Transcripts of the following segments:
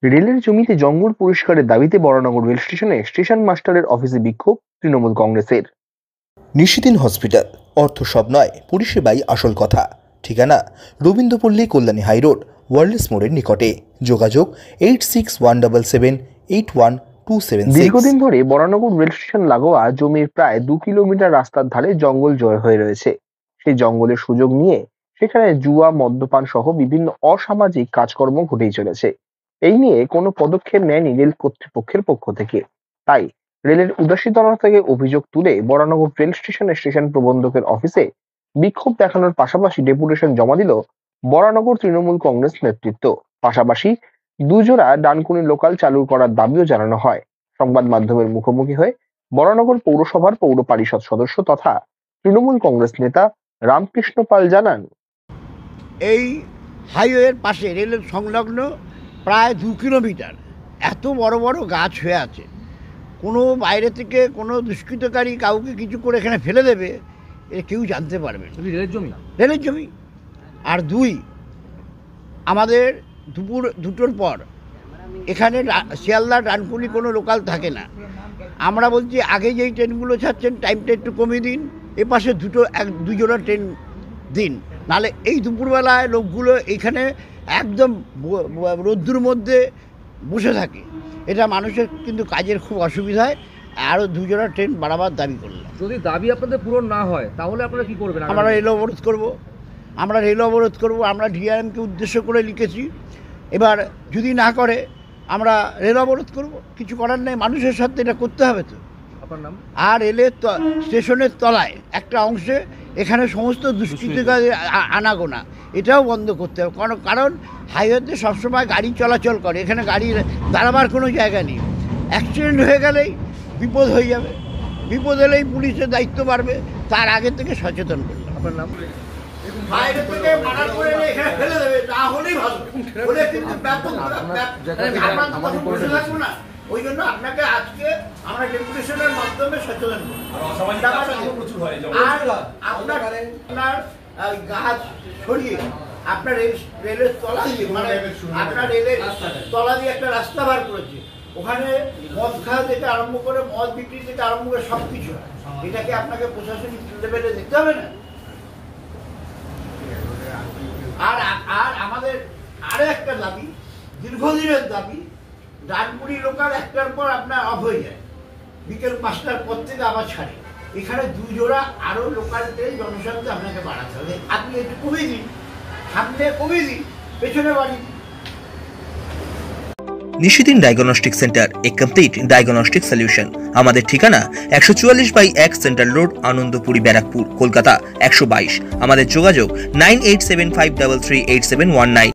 রেলের জমিতে জঙ্গল পরিষ্কারের দাবিতে বরানগর রেল স্টেশনে স্টেশন মাস্টারের অফিসে বিক্ষোভ তৃণমূল কংগ্রেসের। নিশিদিন হসপিটাল, অর্থ সব নয়, পরিষেবাই আসল কথা। ঠিকানা রবীন্দ্রপল্লী, কল্যাণী হাইরোড, ওয়ার্ল্ডস মোড়ের নিকটে। যোগাযোগ 8617881276। দীর্ঘদিন ধরে বরানগর রেল স্টেশন লাগোয়া জমির প্রায় 2 কিলোমিটার রাস্তার ধারে জঙ্গল জয় হয়ে রয়েছে। সেই জঙ্গলের সুযোগ নিয়ে সেখানে জুয়া, মদ্যপান সহ বিভিন্ন অসামাজিক কাজকর্ম ঘটেই চলেছে। এই নিয়ে কোনো পদক্ষেপ নেয়নি রেল কর্তৃপক্ষের পক্ষ থেকে। তাই রেলের উদাসীনতা থেকে অভিযোগ তুলে বরানগর রেল স্টেশনের স্টেশন প্রবন্ধকের অফিসে বিক্ষোভ দেখানোর পাশাপাশি ডেপুটেশন জমা দিল বরানগর তৃণমূল কংগ্রেস নেতৃত্ব। পাশাপাশি দুজোড়া ডানকুনি লোকাল চালু করার দাবিও জানানো হয়। সংবাদ মাধ্যমের মুখোমুখি হয়ে বরানগর পৌরসভার পৌর পরিষদ সদস্য তথা তৃণমূল কংগ্রেস নেতা রামকৃষ্ণ পাল জানান, এই হাইওয়ের পাশে রেলের সংলগ্ন প্রায় 2 কিলোমিটার এত বড় বড় গাছ হয়ে আছে। কোনো বাইরে থেকে কোনো দুষ্কৃতকারী কাউকে কিছু করে এখানে ফেলে দেবে, এটা কেউ জানতে পারবে না। রেলের জমি। আর 2, আমাদের দুপুর 2টোর পর এখানে শিয়ালদা ডানকুনি কোনো লোকাল থাকে না। আমরা বলছি আগে যেই ট্রেনগুলো ছাড়ছেন টাইমটা একটু কমিয়ে দিন, এপাশে 2 জোড়া ট্রেন দিন, নাহলে এই দুপুরবেলায় লোকগুলো এখানে একদম রোদ্দুর মধ্যে বসে থাকে। এটা মানুষের কিন্তু কাজের খুব অসুবিধা হয়। আরও 2 জোড়া ট্রেন বাড়াবার দাবি করলাম। যদি দাবি আপনাদের পূরণ না হয় তাহলে আপনারা কি করবেন? আমরা রেল অবরোধ করব। আমরা ডিআরএমকে উদ্দেশ্য করে লিখেছি। এবার যদি না করে আমরা রেল অবরোধ করব। কিছু করার নেই, মানুষের সাথে এটা করতে হবে তো। আপনার নাম? আর রেলের স্টেশনের তলায় একটা অংশে এখানে সমস্ত দুষ্কৃতিকারী আনাগোনা, এটাও বন্ধ করতে হবে। কারণ হাইওয়েতে সবসময় গাড়ি চলাচল করে, এখানে গাড়ি দাঁড়াবার কোনো জায়গা নেই। অ্যাক্সিডেন্ট হয়ে গেলেই বিপদ হয়ে যাবে, বিপদ এলেই পুলিশের দায়িত্ব বাড়বে। তার আগে থেকে সচেতন করলাম। আপনার নাম? বাইরে থেকে মার্ডার করে এনে এখানে ফেলে দেবে, তা হলেই ভালো। বলে কিন্তু না, ওই জন্য আপনাকে আজকে আমরা ডেপুটেশনের মাধ্যমে সচেতন আপনার গাছ সরিয়ে আপনার রেলের তলা দিয়ে, মানে আপনার রেলের তলা দিয়ে একটা রাস্তা বার করেছে। ওখানে মদ খাওয়া থেকে আরম্ভ করে, মদ বিক্রি থেকে আরম্ভ করে সব কিছু। এটাকে আপনাকে প্রশাসনিক লেভেলে দেখতে হবে না? আর আমাদের আরো একটা দাবি, দীর্ঘদিনের দাবি, ডানকুনি লোকাল 1টার পর আপনার অফ হয়ে যায়, বিকেল 5টার পর থেকে আবার ছাড়ে। এখানে 2 জোড়া আরো লোকাল ট্রেন জনসংখ্যা আপনাকে বাড়াতে হবে। আপনি একটু কমিয়ে দিন, সামনে কমিয়ে দিন, পেছনে বাড়ি। নিশিদিন ডায়াগনস্টিক সেন্টার, এ কমপ্লিট ডায়াগনস্টিক সলিউশন। আমাদের ঠিকানা 144/1 সেন্ট্রাল রোড, আনন্দপুরি, ব্যারাকপুর, কলকাতা 122। আমাদের যোগাযোগ 9875338719।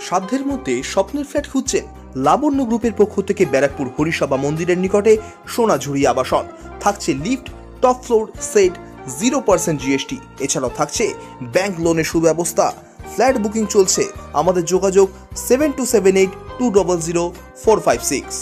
সাধ্যের মধ্যে স্বপ্নের ফ্ল্যাট খুঁজছেন? লাবণ্য গ্রুপের পক্ষ থেকে ব্যারাকপুর হরিসভা মন্দিরের নিকটে সোনাঝুরি আবাসন। থাকছে lift, top floor, set, 0% GST। এছাড়াও থাকছে ব্যাংক লোনের সুব্যবস্থা। ফ্ল্যাট বুকিং চলছে। আমাদের যোগাযোগ 7278200456।